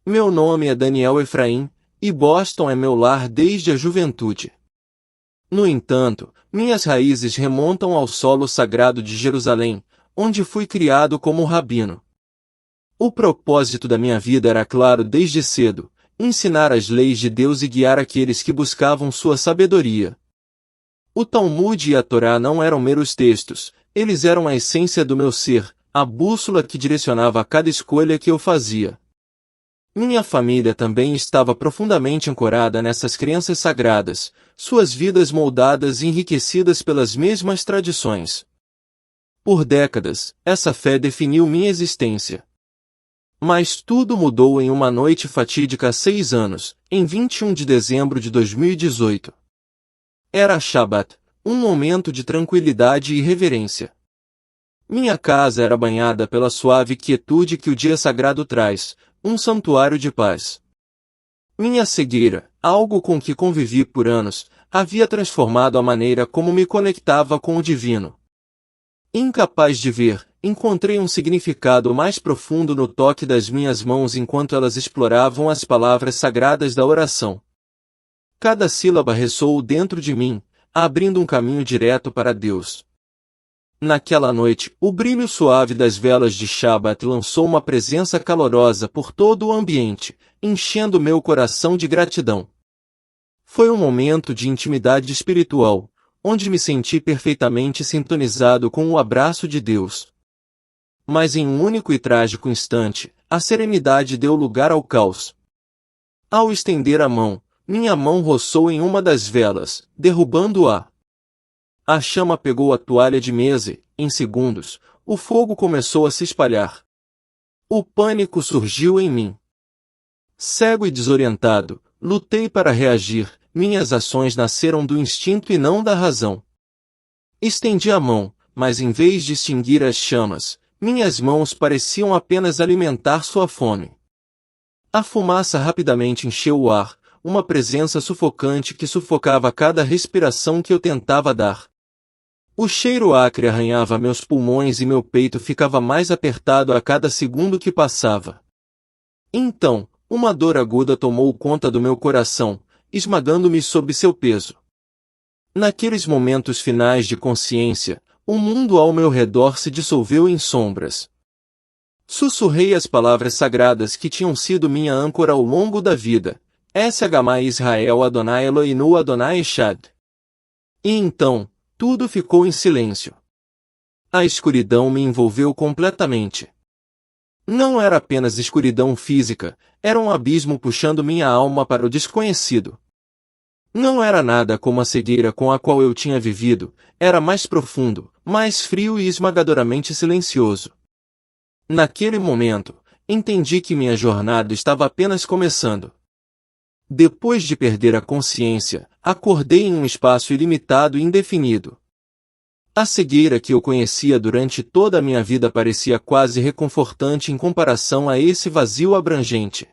Meu nome é Daniel Efraim, e Boston é meu lar desde a juventude. No entanto, minhas raízes remontam ao solo sagrado de Jerusalém, onde fui criado como rabino. O propósito da minha vida era claro desde cedo: ensinar as leis de Deus e guiar aqueles que buscavam sua sabedoria. O Talmud e a Torá não eram meros textos, eles eram a essência do meu ser, a bússola que direcionava a cada escolha que eu fazia. Minha família também estava profundamente ancorada nessas crenças sagradas, suas vidas moldadas e enriquecidas pelas mesmas tradições. Por décadas, essa fé definiu minha existência. Mas tudo mudou em uma noite fatídica há 6 anos, em 21 de dezembro de 2018. Era Shabat, um momento de tranquilidade e reverência. Minha casa era banhada pela suave quietude que o dia sagrado traz, um santuário de paz. Minha cegueira, algo com que convivi por anos, havia transformado a maneira como me conectava com o divino. Incapaz de ver, encontrei um significado mais profundo no toque das minhas mãos enquanto elas exploravam as palavras sagradas da oração. Cada sílaba ressoou dentro de mim, abrindo um caminho direto para Deus. Naquela noite, o brilho suave das velas de Shabat lançou uma presença calorosa por todo o ambiente, enchendo meu coração de gratidão. Foi um momento de intimidade espiritual, onde me senti perfeitamente sintonizado com o abraço de Deus. Mas em um único e trágico instante, a serenidade deu lugar ao caos. Ao estender a mão, minha mão roçou em uma das velas, derrubando-a. A chama pegou a toalha de mesa e, em segundos, o fogo começou a se espalhar. O pânico surgiu em mim. Cego e desorientado, lutei para reagir, minhas ações nasceram do instinto e não da razão. Estendi a mão, mas em vez de extinguir as chamas, minhas mãos pareciam apenas alimentar sua fome. A fumaça rapidamente encheu o ar, uma presença sufocante que sufocava cada respiração que eu tentava dar. O cheiro acre arranhava meus pulmões e meu peito ficava mais apertado a cada segundo que passava. Então, uma dor aguda tomou conta do meu coração, esmagando-me sob seu peso. Naqueles momentos finais de consciência, o mundo ao meu redor se dissolveu em sombras. Sussurrei as palavras sagradas que tinham sido minha âncora ao longo da vida: Eshagama Israel Adonai Eloheinu Adonai Echad. E então, tudo ficou em silêncio. A escuridão me envolveu completamente. Não era apenas escuridão física, era um abismo puxando minha alma para o desconhecido. Não era nada como a cegueira com a qual eu tinha vivido, era mais profundo, mais frio e esmagadoramente silencioso. Naquele momento, entendi que minha jornada estava apenas começando. Depois de perder a consciência, acordei em um espaço ilimitado e indefinido. A cegueira que eu conhecia durante toda a minha vida parecia quase reconfortante em comparação a esse vazio abrangente.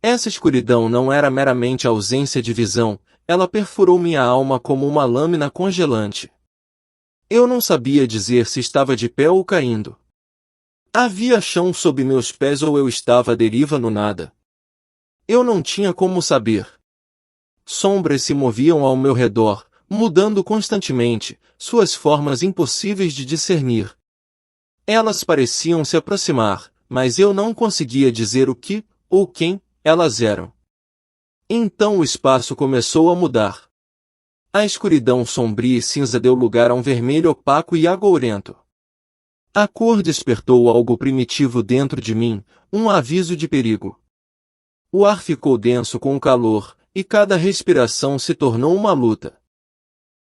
Essa escuridão não era meramente a ausência de visão, ela perfurou minha alma como uma lâmina congelante. Eu não sabia dizer se estava de pé ou caindo. Havia chão sob meus pés ou eu estava à deriva no nada. Eu não tinha como saber. Sombras se moviam ao meu redor, mudando constantemente, suas formas impossíveis de discernir. Elas pareciam se aproximar, mas eu não conseguia dizer o que, ou quem, elas eram. Então o espaço começou a mudar. A escuridão sombria e cinza deu lugar a um vermelho opaco e agourento. A cor despertou algo primitivo dentro de mim, um aviso de perigo. O ar ficou denso com o calor, e cada respiração se tornou uma luta.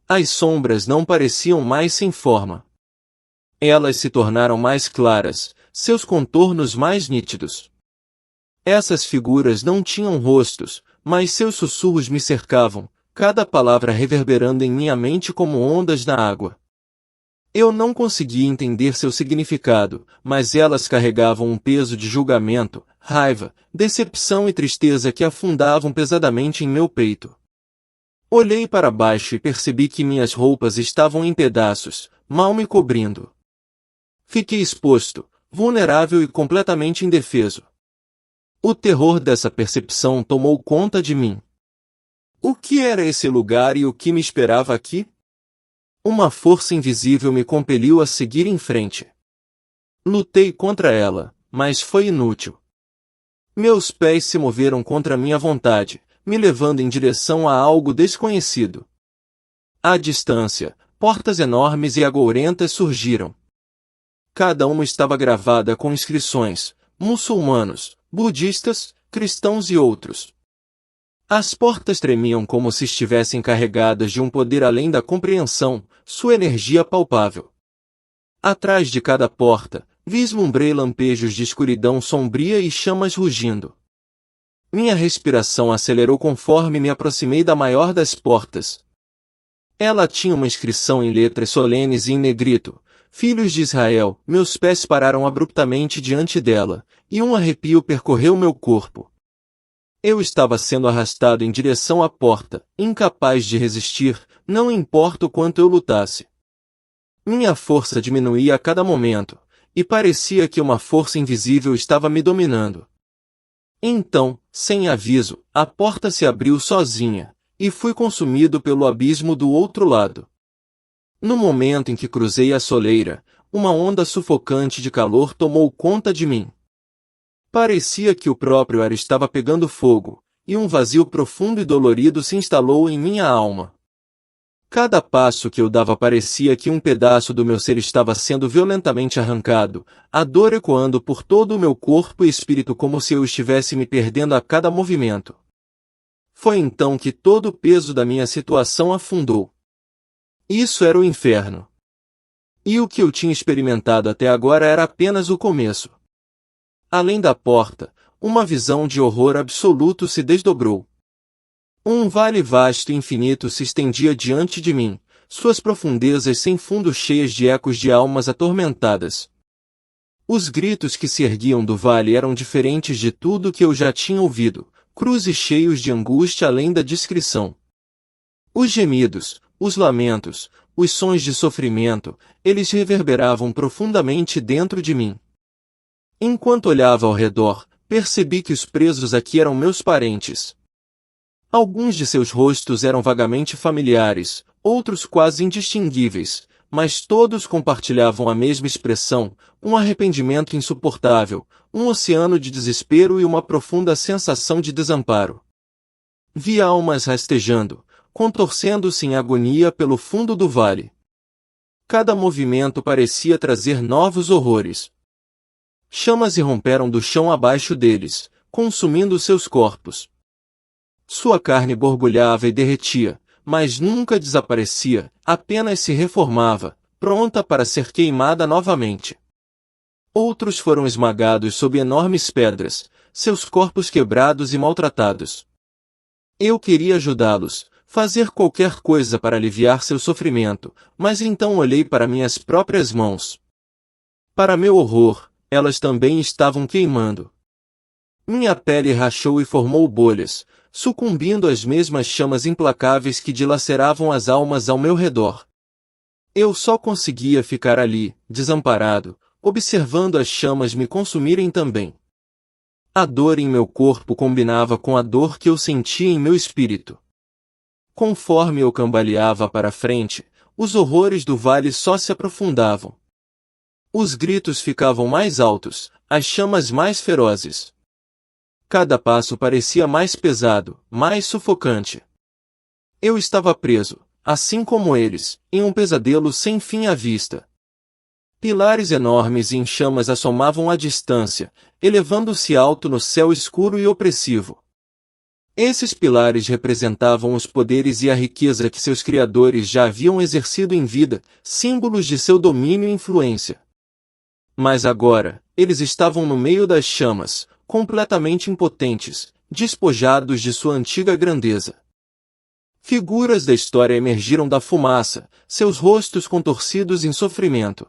As sombras não pareciam mais sem forma. Elas se tornaram mais claras, seus contornos mais nítidos. Essas figuras não tinham rostos, mas seus sussurros me cercavam, cada palavra reverberando em minha mente como ondas na água. Eu não conseguia entender seu significado, mas elas carregavam um peso de julgamento, raiva, decepção e tristeza que afundavam pesadamente em meu peito. Olhei para baixo e percebi que minhas roupas estavam em pedaços, mal me cobrindo. Fiquei exposto, vulnerável e completamente indefeso. O terror dessa percepção tomou conta de mim. O que era esse lugar e o que me esperava aqui? Uma força invisível me compeliu a seguir em frente. Lutei contra ela, mas foi inútil. Meus pés se moveram contra minha vontade, me levando em direção a algo desconhecido. À distância, portas enormes e agourentas surgiram. Cada uma estava gravada com inscrições: muçulmanos, budistas, cristãos e outros. As portas tremiam como se estivessem carregadas de um poder além da compreensão, sua energia palpável. Atrás de cada porta, vislumbrei lampejos de escuridão sombria e chamas rugindo. Minha respiração acelerou conforme me aproximei da maior das portas. Ela tinha uma inscrição em letras solenes e em negrito: Filhos de Israel. Meus pés pararam abruptamente diante dela, e um arrepio percorreu meu corpo. Eu estava sendo arrastado em direção à porta, incapaz de resistir, não importa o quanto eu lutasse. Minha força diminuía a cada momento, e parecia que uma força invisível estava me dominando. Então, sem aviso, a porta se abriu sozinha, e fui consumido pelo abismo do outro lado. No momento em que cruzei a soleira, uma onda sufocante de calor tomou conta de mim. Parecia que o próprio ar estava pegando fogo, e um vazio profundo e dolorido se instalou em minha alma. Cada passo que eu dava parecia que um pedaço do meu ser estava sendo violentamente arrancado, a dor ecoando por todo o meu corpo e espírito como se eu estivesse me perdendo a cada movimento. Foi então que todo o peso da minha situação afundou. Isso era o inferno. E o que eu tinha experimentado até agora era apenas o começo. Além da porta, uma visão de horror absoluto se desdobrou. Um vale vasto e infinito se estendia diante de mim, suas profundezas sem fundo cheias de ecos de almas atormentadas. Os gritos que se erguiam do vale eram diferentes de tudo que eu já tinha ouvido, crus e cheios de angústia além da descrição. Os gemidos, os lamentos, os sons de sofrimento, eles reverberavam profundamente dentro de mim. Enquanto olhava ao redor, percebi que os presos aqui eram meus parentes. Alguns de seus rostos eram vagamente familiares, outros quase indistinguíveis, mas todos compartilhavam a mesma expressão: um arrependimento insuportável, um oceano de desespero e uma profunda sensação de desamparo. Vi almas rastejando, contorcendo-se em agonia pelo fundo do vale. Cada movimento parecia trazer novos horrores. Chamas irromperam do chão abaixo deles, consumindo seus corpos. Sua carne borbulhava e derretia, mas nunca desaparecia, apenas se reformava, pronta para ser queimada novamente. Outros foram esmagados sob enormes pedras, seus corpos quebrados e maltratados. Eu queria ajudá-los, fazer qualquer coisa para aliviar seu sofrimento, mas então olhei para minhas próprias mãos. Para meu horror, elas também estavam queimando. Minha pele rachou e formou bolhas, sucumbindo às mesmas chamas implacáveis que dilaceravam as almas ao meu redor. Eu só conseguia ficar ali, desamparado, observando as chamas me consumirem também. A dor em meu corpo combinava com a dor que eu sentia em meu espírito. Conforme eu cambaleava para frente, os horrores do vale só se aprofundavam. Os gritos ficavam mais altos, as chamas mais ferozes. Cada passo parecia mais pesado, mais sufocante. Eu estava preso, assim como eles, em um pesadelo sem fim à vista. Pilares enormes em chamas assomavam à distância, elevando-se alto no céu escuro e opressivo. Esses pilares representavam os poderes e a riqueza que seus criadores já haviam exercido em vida, símbolos de seu domínio e influência. Mas agora, eles estavam no meio das chamas, completamente impotentes, despojados de sua antiga grandeza. Figuras da história emergiram da fumaça, seus rostos contorcidos em sofrimento.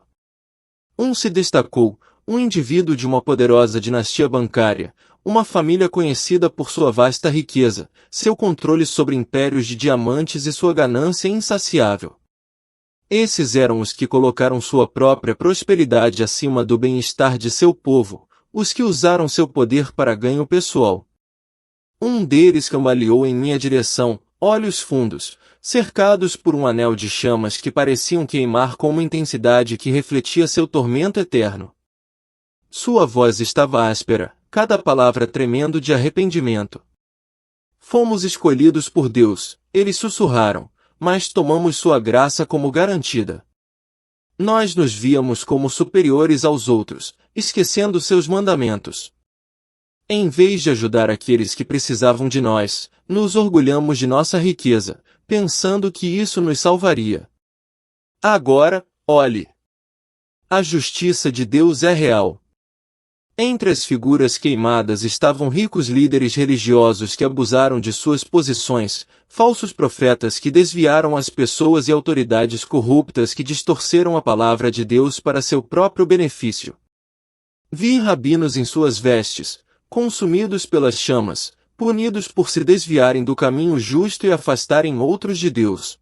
Um se destacou, um indivíduo de uma poderosa dinastia bancária, uma família conhecida por sua vasta riqueza, seu controle sobre impérios de diamantes e sua ganância insaciável. Esses eram os que colocaram sua própria prosperidade acima do bem-estar de seu povo, os que usaram seu poder para ganho pessoal. Um deles cambaleou em minha direção, olhos fundos, cercados por um anel de chamas que pareciam queimar com uma intensidade que refletia seu tormento eterno. Sua voz estava áspera, cada palavra tremendo de arrependimento. Fomos escolhidos por Deus, eles sussurraram, mas tomamos sua graça como garantida. Nós nos víamos como superiores aos outros, esquecendo seus mandamentos. Em vez de ajudar aqueles que precisavam de nós, nos orgulhamos de nossa riqueza, pensando que isso nos salvaria. Agora, olhe. A justiça de Deus é real. Entre as figuras queimadas estavam ricos líderes religiosos que abusaram de suas posições, falsos profetas que desviaram as pessoas e autoridades corruptas que distorceram a palavra de Deus para seu próprio benefício. Vi rabinos em suas vestes, consumidos pelas chamas, punidos por se desviarem do caminho justo e afastarem outros de Deus.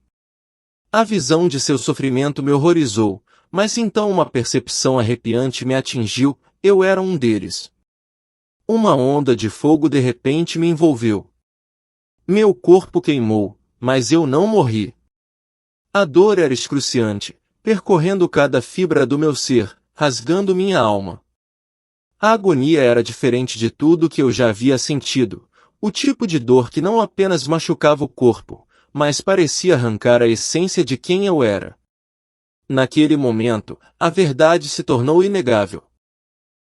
A visão de seu sofrimento me horrorizou, mas então uma percepção arrepiante me atingiu. Eu era um deles. Uma onda de fogo de repente me envolveu. Meu corpo queimou, mas eu não morri. A dor era excruciante, percorrendo cada fibra do meu ser, rasgando minha alma. A agonia era diferente de tudo que eu já havia sentido, o tipo de dor que não apenas machucava o corpo, mas parecia arrancar a essência de quem eu era. Naquele momento, a verdade se tornou inegável.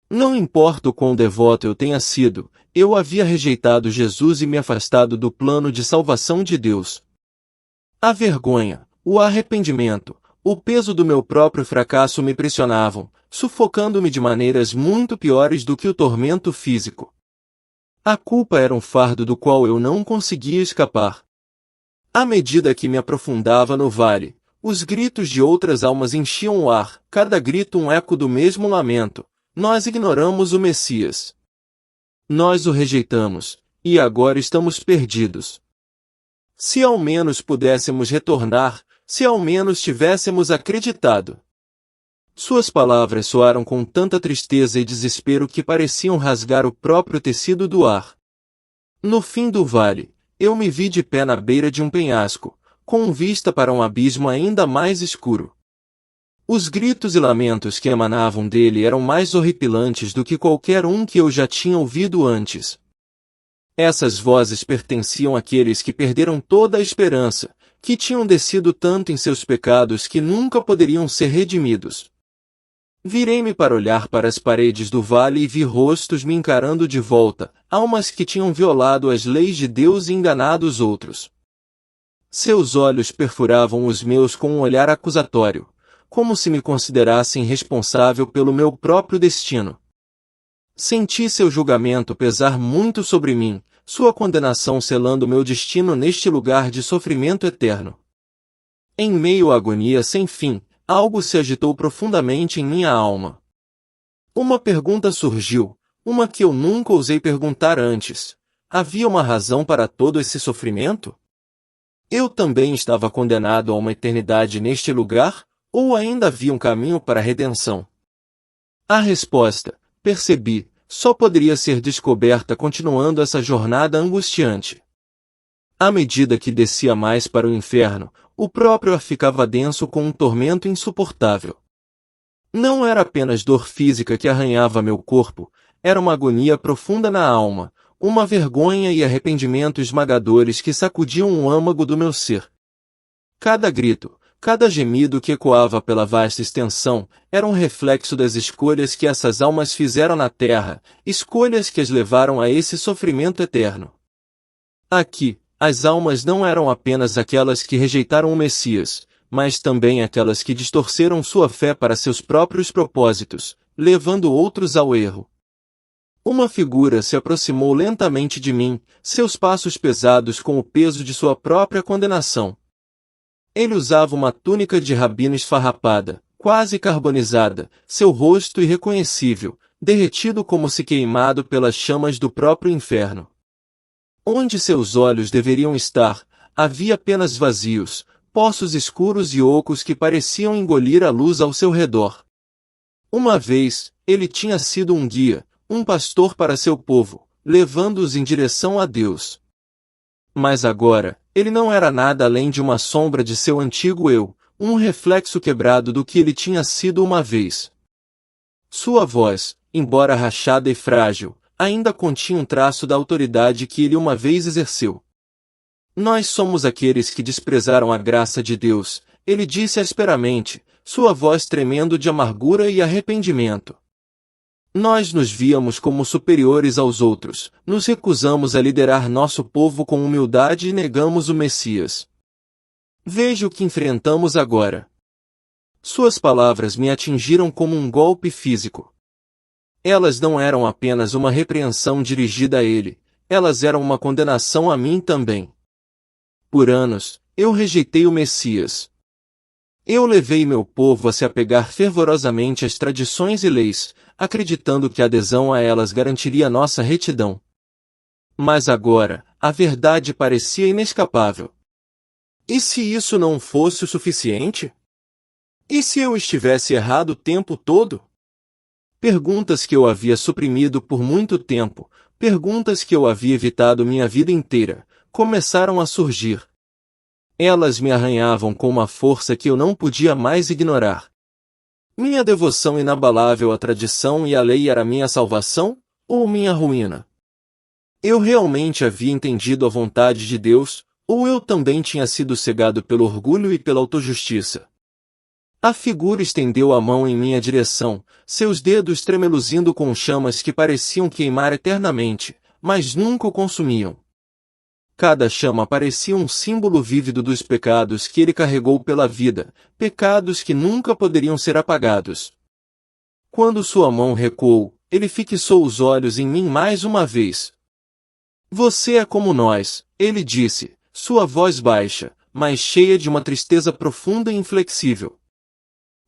Não importa o quão devoto eu tenha sido, eu havia rejeitado Jesus e me afastado do plano de salvação de Deus. A vergonha, o arrependimento, o peso do meu próprio fracasso me pressionavam, sufocando-me de maneiras muito piores do que o tormento físico. A culpa era um fardo do qual eu não conseguia escapar. À medida que me aprofundava no vale, os gritos de outras almas enchiam o ar, cada grito um eco do mesmo lamento. Nós ignoramos o Messias. Nós o rejeitamos, e agora estamos perdidos. Se ao menos pudéssemos retornar, se ao menos tivéssemos acreditado. Suas palavras soaram com tanta tristeza e desespero que pareciam rasgar o próprio tecido do ar. No fim do vale, eu me vi de pé na beira de um penhasco, com vista para um abismo ainda mais escuro. Os gritos e lamentos que emanavam dele eram mais horripilantes do que qualquer um que eu já tinha ouvido antes. Essas vozes pertenciam àqueles que perderam toda a esperança, que tinham descido tanto em seus pecados que nunca poderiam ser redimidos. Virei-me para olhar para as paredes do vale e vi rostos me encarando de volta, almas que tinham violado as leis de Deus e enganado os outros. Seus olhos perfuravam os meus com um olhar acusatório, como se me considerassem responsável pelo meu próprio destino. Senti seu julgamento pesar muito sobre mim, sua condenação selando meu destino neste lugar de sofrimento eterno. Em meio à agonia sem fim, algo se agitou profundamente em minha alma. Uma pergunta surgiu, uma que eu nunca ousei perguntar antes. Havia uma razão para todo esse sofrimento? Eu também estava condenado a uma eternidade neste lugar? Ou ainda havia um caminho para a redenção? A resposta, percebi, só poderia ser descoberta continuando essa jornada angustiante. À medida que descia mais para o inferno, o próprio ar ficava denso com um tormento insuportável. Não era apenas dor física que arranhava meu corpo, era uma agonia profunda na alma, uma vergonha e arrependimento esmagadores que sacudiam o âmago do meu ser. Cada grito, cada gemido que ecoava pela vasta extensão, era um reflexo das escolhas que essas almas fizeram na terra, escolhas que as levaram a esse sofrimento eterno. Aqui, as almas não eram apenas aquelas que rejeitaram o Messias, mas também aquelas que distorceram sua fé para seus próprios propósitos, levando outros ao erro. Uma figura se aproximou lentamente de mim, seus passos pesados com o peso de sua própria condenação. Ele usava uma túnica de rabino esfarrapada, quase carbonizada, seu rosto irreconhecível, derretido como se queimado pelas chamas do próprio inferno. Onde seus olhos deveriam estar, havia apenas vazios, poços escuros e ocos que pareciam engolir a luz ao seu redor. Uma vez, ele tinha sido um guia, um pastor para seu povo, levando-os em direção a Deus. Mas agora, ele não era nada além de uma sombra de seu antigo eu, um reflexo quebrado do que ele tinha sido uma vez. Sua voz, embora rachada e frágil, ainda continha um traço da autoridade que ele uma vez exerceu. Nós somos aqueles que desprezaram a graça de Deus, ele disse asperamente, sua voz tremendo de amargura e arrependimento. Nós nos víamos como superiores aos outros, nos recusamos a liderar nosso povo com humildade e negamos o Messias. Veja o que enfrentamos agora. Suas palavras me atingiram como um golpe físico. Elas não eram apenas uma repreensão dirigida a ele, elas eram uma condenação a mim também. Por anos, eu rejeitei o Messias. Eu levei meu povo a se apegar fervorosamente às tradições e leis, acreditando que a adesão a elas garantiria nossa retidão. Mas agora, a verdade parecia inescapável. E se isso não fosse o suficiente? E se eu estivesse errado o tempo todo? Perguntas que eu havia suprimido por muito tempo, perguntas que eu havia evitado minha vida inteira, começaram a surgir. Elas me arranhavam com uma força que eu não podia mais ignorar. Minha devoção inabalável à tradição e à lei era minha salvação, ou minha ruína? Eu realmente havia entendido a vontade de Deus, ou eu também tinha sido cegado pelo orgulho e pela autojustiça? A figura estendeu a mão em minha direção, seus dedos tremeluzindo com chamas que pareciam queimar eternamente, mas nunca o consumiam. Cada chama parecia um símbolo vívido dos pecados que ele carregou pela vida, pecados que nunca poderiam ser apagados. Quando sua mão recuou, ele fixou os olhos em mim mais uma vez. Você é como nós, ele disse, sua voz baixa, mas cheia de uma tristeza profunda e inflexível.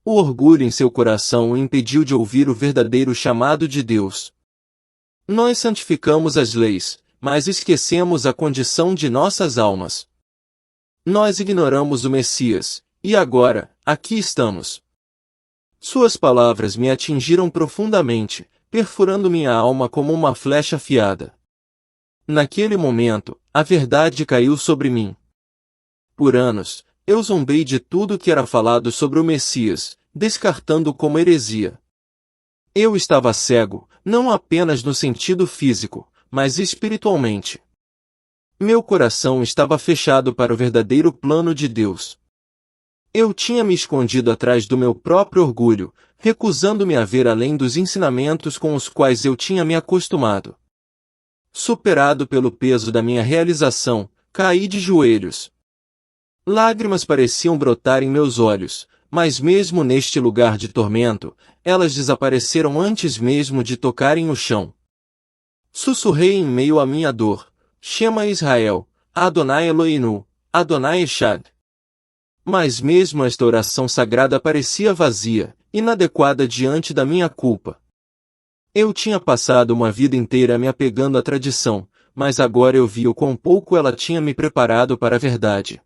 O orgulho em seu coração o impediu de ouvir o verdadeiro chamado de Deus. Nós santificamos as leis, mas esquecemos a condição de nossas almas. Nós ignoramos o Messias, e agora, aqui estamos. Suas palavras me atingiram profundamente, perfurando minha alma como uma flecha afiada. Naquele momento, a verdade caiu sobre mim. Por anos, eu zombei de tudo que era falado sobre o Messias, descartando como heresia. Eu estava cego, não apenas no sentido físico, mas espiritualmente. Meu coração estava fechado para o verdadeiro plano de Deus. Eu tinha me escondido atrás do meu próprio orgulho, recusando-me a ver além dos ensinamentos com os quais eu tinha me acostumado. Superado pelo peso da minha realização, caí de joelhos. Lágrimas pareciam brotar em meus olhos, mas mesmo neste lugar de tormento, elas desapareceram antes mesmo de tocarem o chão. Sussurrei em meio à minha dor, Shema Israel, Adonai Eloheinu, Adonai Echad. Mas mesmo esta oração sagrada parecia vazia, inadequada diante da minha culpa. Eu tinha passado uma vida inteira me apegando à tradição, mas agora eu vi o quão pouco ela tinha me preparado para a verdade.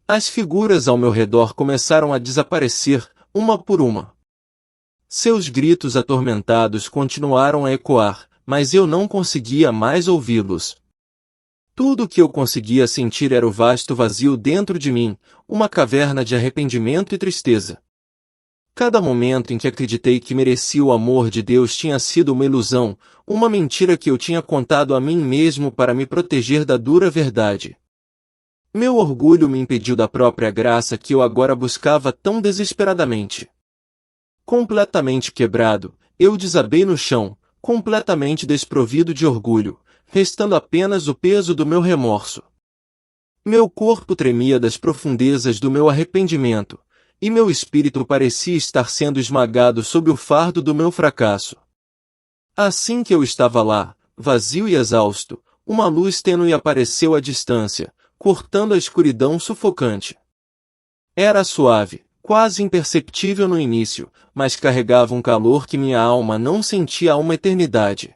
As figuras ao meu redor começaram a desaparecer, uma por uma. Seus gritos atormentados continuaram a ecoar, mas eu não conseguia mais ouvi-los. Tudo o que eu conseguia sentir era o vasto vazio dentro de mim, uma caverna de arrependimento e tristeza. Cada momento em que acreditei que merecia o amor de Deus tinha sido uma ilusão, uma mentira que eu tinha contado a mim mesmo para me proteger da dura verdade. Meu orgulho me impediu da própria graça que eu agora buscava tão desesperadamente. Completamente quebrado, eu desabei no chão, completamente desprovido de orgulho, restando apenas o peso do meu remorso. Meu corpo tremia das profundezas do meu arrependimento, e meu espírito parecia estar sendo esmagado sob o fardo do meu fracasso. Assim que eu estava lá, vazio e exausto, uma luz tênue apareceu à distância, cortando a escuridão sufocante. Era suave, quase imperceptível no início, mas carregava um calor que minha alma não sentia há uma eternidade.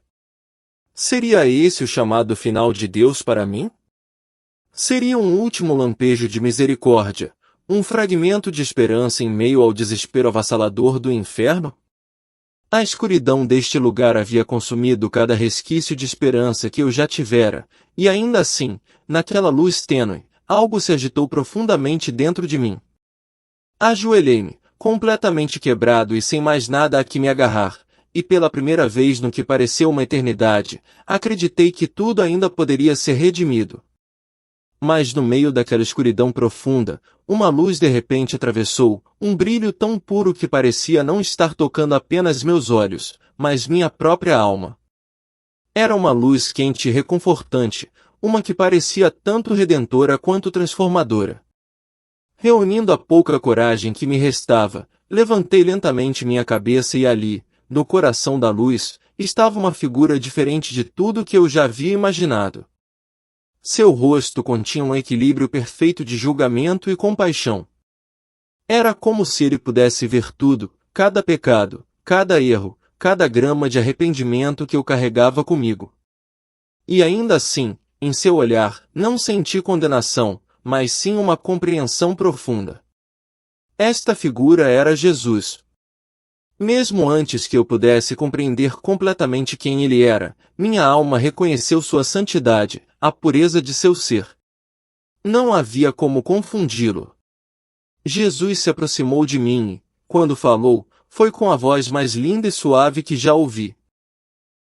Seria esse o chamado final de Deus para mim? Seria um último lampejo de misericórdia, um fragmento de esperança em meio ao desespero avassalador do inferno? A escuridão deste lugar havia consumido cada resquício de esperança que eu já tivera, e ainda assim, naquela luz tênue, algo se agitou profundamente dentro de mim. Ajoelhei-me, completamente quebrado e sem mais nada a que me agarrar, e pela primeira vez no que pareceu uma eternidade, acreditei que tudo ainda poderia ser redimido. Mas no meio daquela escuridão profunda, uma luz de repente atravessou, um brilho tão puro que parecia não estar tocando apenas meus olhos, mas minha própria alma. Era uma luz quente e reconfortante, uma que parecia tanto redentora quanto transformadora. Reunindo a pouca coragem que me restava, levantei lentamente minha cabeça e ali, no coração da luz, estava uma figura diferente de tudo que eu já havia imaginado. Seu rosto continha um equilíbrio perfeito de julgamento e compaixão. Era como se ele pudesse ver tudo, cada pecado, cada erro, cada grama de arrependimento que eu carregava comigo. E ainda assim, em seu olhar, não senti condenação, mas sim uma compreensão profunda. Esta figura era Jesus. Mesmo antes que eu pudesse compreender completamente quem ele era, minha alma reconheceu sua santidade, a pureza de seu ser. Não havia como confundi-lo. Jesus se aproximou de mim e, quando falou, foi com a voz mais linda e suave que já ouvi.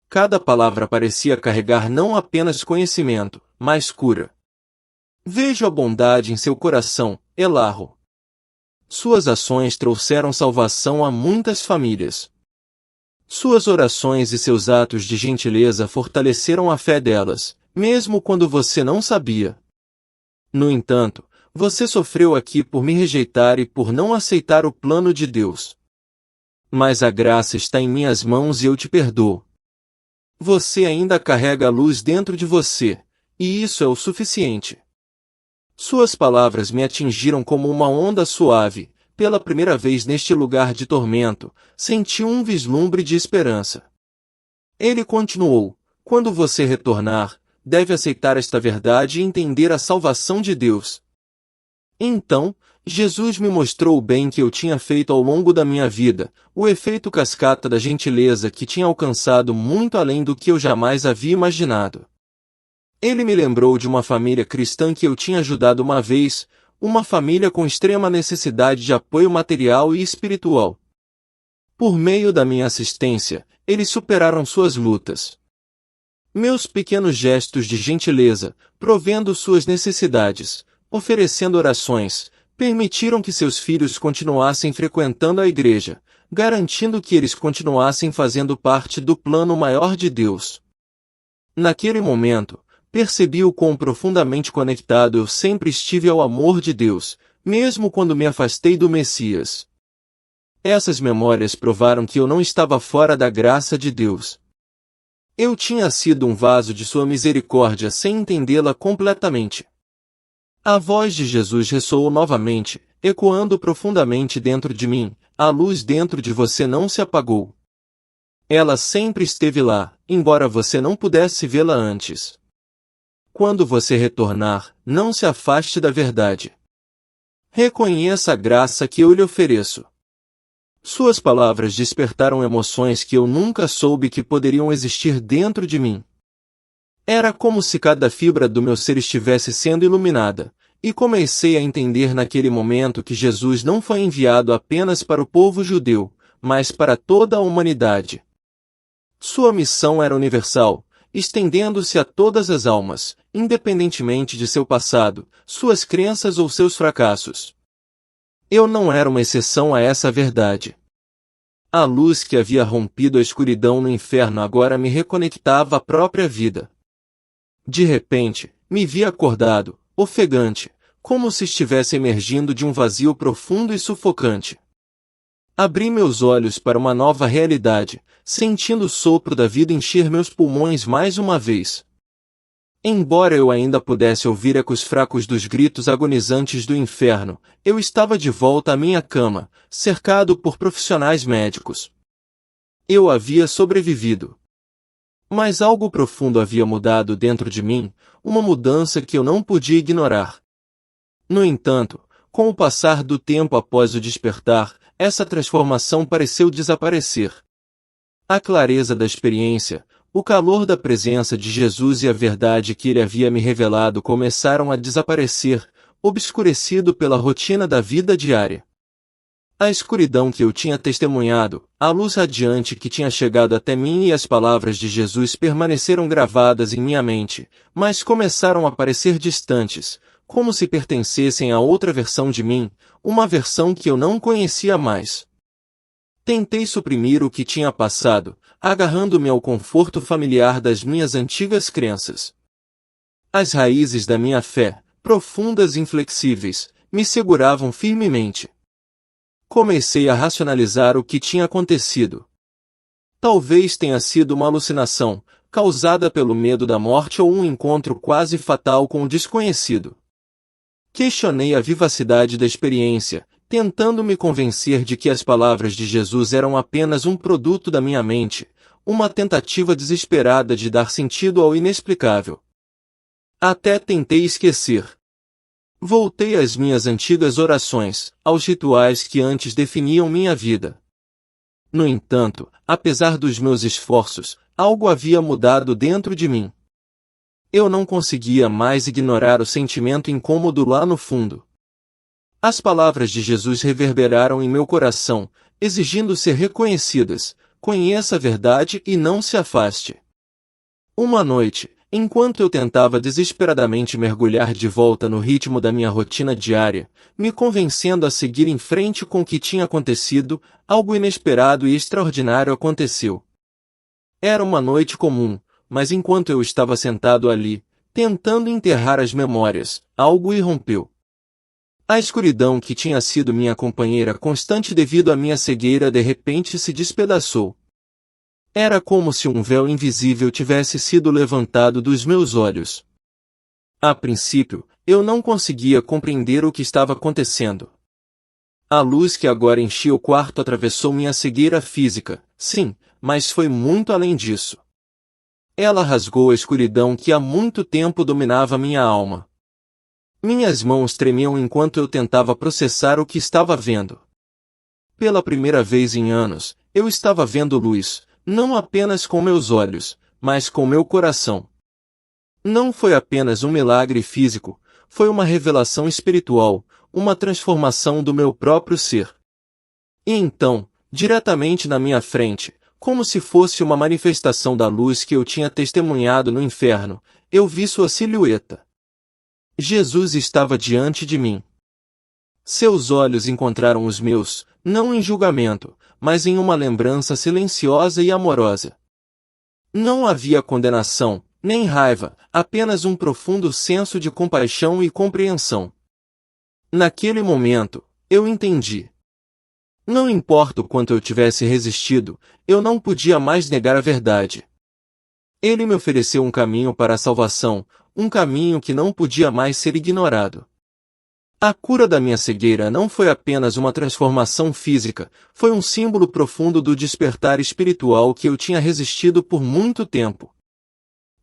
Cada palavra parecia carregar não apenas conhecimento, mas cura. Vejo a bondade em seu coração, Elarro. Suas ações trouxeram salvação a muitas famílias. Suas orações e seus atos de gentileza fortaleceram a fé delas, mesmo quando você não sabia. No entanto, você sofreu aqui por me rejeitar e por não aceitar o plano de Deus. Mas a graça está em minhas mãos e eu te perdoo. Você ainda carrega a luz dentro de você, e isso é o suficiente. Suas palavras me atingiram como uma onda suave. Pela primeira vez neste lugar de tormento, senti um vislumbre de esperança. Ele continuou: quando você retornar, deve aceitar esta verdade e entender a salvação de Deus. Então, Jesus me mostrou o bem que eu tinha feito ao longo da minha vida, o efeito cascata da gentileza que tinha alcançado muito além do que eu jamais havia imaginado. Ele me lembrou de uma família cristã que eu tinha ajudado uma vez, uma família com extrema necessidade de apoio material e espiritual. Por meio da minha assistência, eles superaram suas lutas. Meus pequenos gestos de gentileza, provendo suas necessidades, oferecendo orações, permitiram que seus filhos continuassem frequentando a igreja, garantindo que eles continuassem fazendo parte do plano maior de Deus. Naquele momento, percebi o quão profundamente conectado eu sempre estive ao amor de Deus, mesmo quando me afastei do Messias. Essas memórias provaram que eu não estava fora da graça de Deus. Eu tinha sido um vaso de sua misericórdia sem entendê-la completamente. A voz de Jesus ressoou novamente, ecoando profundamente dentro de mim: a luz dentro de você não se apagou. Ela sempre esteve lá, embora você não pudesse vê-la antes. Quando você retornar, não se afaste da verdade. Reconheça a graça que eu lhe ofereço. Suas palavras despertaram emoções que eu nunca soube que poderiam existir dentro de mim. Era como se cada fibra do meu ser estivesse sendo iluminada, e comecei a entender naquele momento que Jesus não foi enviado apenas para o povo judeu, mas para toda a humanidade. Sua missão era universal, estendendo-se a todas as almas, independentemente de seu passado, suas crenças ou seus fracassos. Eu não era uma exceção a essa verdade. A luz que havia rompido a escuridão no inferno agora me reconectava à própria vida. De repente, me vi acordado, ofegante, como se estivesse emergindo de um vazio profundo e sufocante. Abri meus olhos para uma nova realidade, sentindo o sopro da vida encher meus pulmões mais uma vez. Embora eu ainda pudesse ouvir ecos fracos dos gritos agonizantes do inferno, eu estava de volta à minha cama, cercado por profissionais médicos. Eu havia sobrevivido. Mas algo profundo havia mudado dentro de mim, uma mudança que eu não podia ignorar. No entanto, com o passar do tempo após o despertar, essa transformação pareceu desaparecer. A clareza da experiência, o calor da presença de Jesus e a verdade que ele havia me revelado começaram a desaparecer, obscurecido pela rotina da vida diária. A escuridão que eu tinha testemunhado, a luz radiante que tinha chegado até mim e as palavras de Jesus permaneceram gravadas em minha mente, mas começaram a parecer distantes, como se pertencessem a outra versão de mim, uma versão que eu não conhecia mais. Tentei suprimir o que tinha passado, agarrando-me ao conforto familiar das minhas antigas crenças. As raízes da minha fé, profundas e inflexíveis, me seguravam firmemente. Comecei a racionalizar o que tinha acontecido. Talvez tenha sido uma alucinação, causada pelo medo da morte ou um encontro quase fatal com o desconhecido. Questionei a vivacidade da experiência, tentando me convencer de que as palavras de Jesus eram apenas um produto da minha mente, uma tentativa desesperada de dar sentido ao inexplicável. Até tentei esquecer. Voltei às minhas antigas orações, aos rituais que antes definiam minha vida. No entanto, apesar dos meus esforços, algo havia mudado dentro de mim. Eu não conseguia mais ignorar o sentimento incômodo lá no fundo. As palavras de Jesus reverberaram em meu coração, exigindo ser reconhecidas: conheça a verdade e não se afaste. Uma noite, enquanto eu tentava desesperadamente mergulhar de volta no ritmo da minha rotina diária, me convencendo a seguir em frente com o que tinha acontecido, algo inesperado e extraordinário aconteceu. Era uma noite comum, mas enquanto eu estava sentado ali, tentando enterrar as memórias, algo irrompeu. A escuridão que tinha sido minha companheira constante devido à minha cegueira de repente se despedaçou. Era como se um véu invisível tivesse sido levantado dos meus olhos. A princípio, eu não conseguia compreender o que estava acontecendo. A luz que agora enchia o quarto atravessou minha cegueira física, sim, mas foi muito além disso. Ela rasgou a escuridão que há muito tempo dominava minha alma. Minhas mãos tremiam enquanto eu tentava processar o que estava vendo. Pela primeira vez em anos, eu estava vendo luz, não apenas com meus olhos, mas com meu coração. Não foi apenas um milagre físico, foi uma revelação espiritual, uma transformação do meu próprio ser. E então, diretamente na minha frente, como se fosse uma manifestação da luz que eu tinha testemunhado no inferno, eu vi sua silhueta. Jesus estava diante de mim. Seus olhos encontraram os meus, não em julgamento, mas em uma lembrança silenciosa e amorosa. Não havia condenação, nem raiva, apenas um profundo senso de compaixão e compreensão. Naquele momento, eu entendi. Não importa o quanto eu tivesse resistido, eu não podia mais negar a verdade. Ele me ofereceu um caminho para a salvação, um caminho que não podia mais ser ignorado. A cura da minha cegueira não foi apenas uma transformação física, foi um símbolo profundo do despertar espiritual que eu tinha resistido por muito tempo.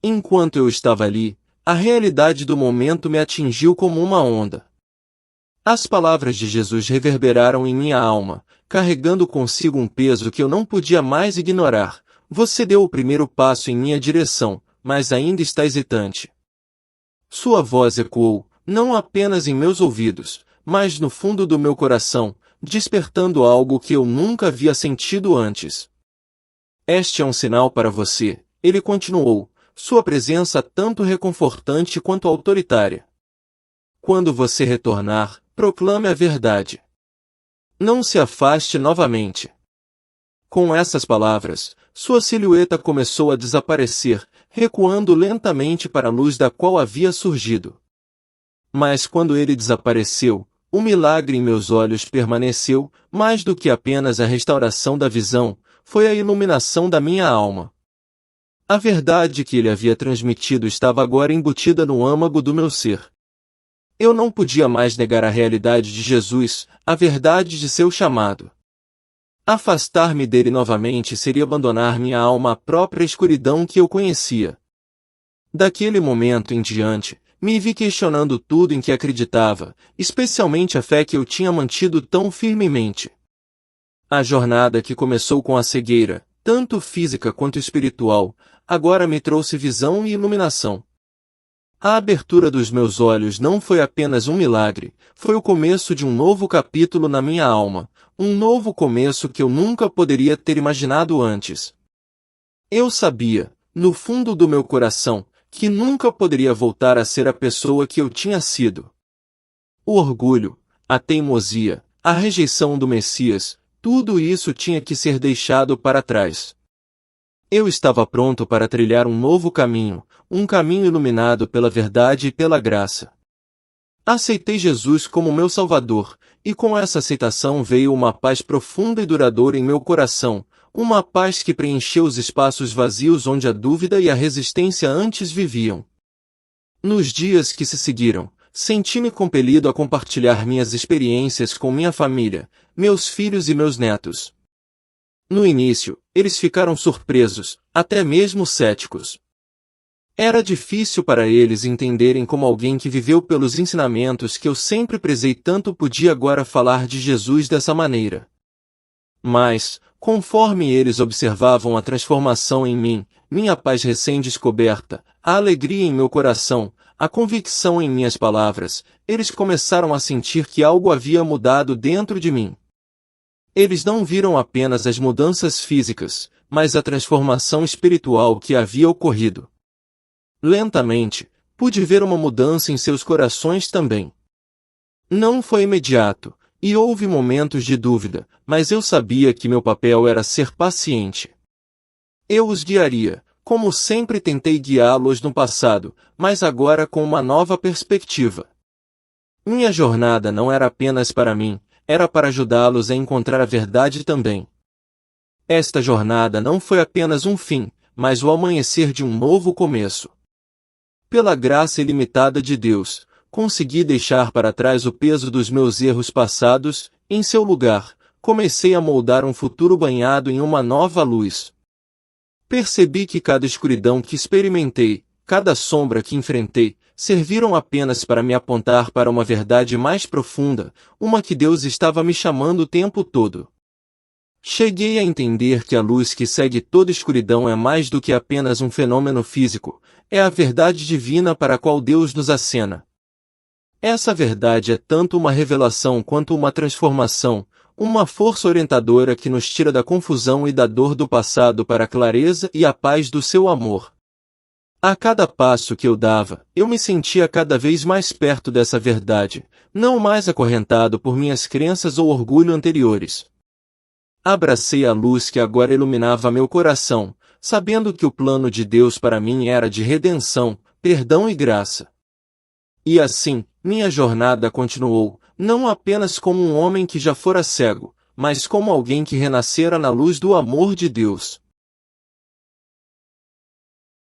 Enquanto eu estava ali, a realidade do momento me atingiu como uma onda. As palavras de Jesus reverberaram em minha alma, carregando consigo um peso que eu não podia mais ignorar. Você deu o primeiro passo em minha direção, mas ainda está hesitante. Sua voz ecoou, não apenas em meus ouvidos, mas no fundo do meu coração, despertando algo que eu nunca havia sentido antes. Este é um sinal para você, ele continuou, sua presença tanto reconfortante quanto autoritária. Quando você retornar, proclame a verdade. Não se afaste novamente. Com essas palavras, sua silhueta começou a desaparecer, recuando lentamente para a luz da qual havia surgido. Mas quando ele desapareceu, o milagre em meus olhos permaneceu, mais do que apenas a restauração da visão, foi a iluminação da minha alma. A verdade que ele havia transmitido estava agora embutida no âmago do meu ser. Eu não podia mais negar a realidade de Jesus, a verdade de seu chamado. Afastar-me dele novamente seria abandonar minha alma à própria escuridão que eu conhecia. Daquele momento em diante, me vi questionando tudo em que acreditava, especialmente a fé que eu tinha mantido tão firmemente. A jornada que começou com a cegueira, tanto física quanto espiritual, agora me trouxe visão e iluminação. A abertura dos meus olhos não foi apenas um milagre, foi o começo de um novo capítulo na minha alma, um novo começo que eu nunca poderia ter imaginado antes. Eu sabia, no fundo do meu coração, que nunca poderia voltar a ser a pessoa que eu tinha sido. O orgulho, a teimosia, a rejeição do Messias, tudo isso tinha que ser deixado para trás. Eu estava pronto para trilhar um novo caminho, um caminho iluminado pela verdade e pela graça. Aceitei Jesus como meu Salvador, e com essa aceitação veio uma paz profunda e duradoura em meu coração, uma paz que preencheu os espaços vazios onde a dúvida e a resistência antes viviam. Nos dias que se seguiram, senti-me compelido a compartilhar minhas experiências com minha família, meus filhos e meus netos. No início, eles ficaram surpresos, até mesmo céticos. Era difícil para eles entenderem como alguém que viveu pelos ensinamentos que eu sempre prezei tanto podia agora falar de Jesus dessa maneira. Mas, conforme eles observavam a transformação em mim, minha paz recém-descoberta, a alegria em meu coração, a convicção em minhas palavras, eles começaram a sentir que algo havia mudado dentro de mim. Eles não viram apenas as mudanças físicas, mas a transformação espiritual que havia ocorrido. Lentamente, pude ver uma mudança em seus corações também. Não foi imediato, e houve momentos de dúvida, mas eu sabia que meu papel era ser paciente. Eu os guiaria, como sempre tentei guiá-los no passado, mas agora com uma nova perspectiva. Minha jornada não era apenas para mim, era para ajudá-los a encontrar a verdade também. Esta jornada não foi apenas um fim, mas o amanhecer de um novo começo. Pela graça ilimitada de Deus, consegui deixar para trás o peso dos meus erros passados, em seu lugar, comecei a moldar um futuro banhado em uma nova luz. Percebi que cada escuridão que experimentei, cada sombra que enfrentei, serviram apenas para me apontar para uma verdade mais profunda, uma que Deus estava me chamando o tempo todo. Cheguei a entender que a luz que segue toda escuridão é mais do que apenas um fenômeno físico, é a verdade divina para a qual Deus nos acena. Essa verdade é tanto uma revelação quanto uma transformação, uma força orientadora que nos tira da confusão e da dor do passado para a clareza e a paz do seu amor. A cada passo que eu dava, eu me sentia cada vez mais perto dessa verdade, não mais acorrentado por minhas crenças ou orgulho anteriores. Abracei a luz que agora iluminava meu coração, sabendo que o plano de Deus para mim era de redenção, perdão e graça. E assim, minha jornada continuou, não apenas como um homem que já fora cego, mas como alguém que renascera na luz do amor de Deus.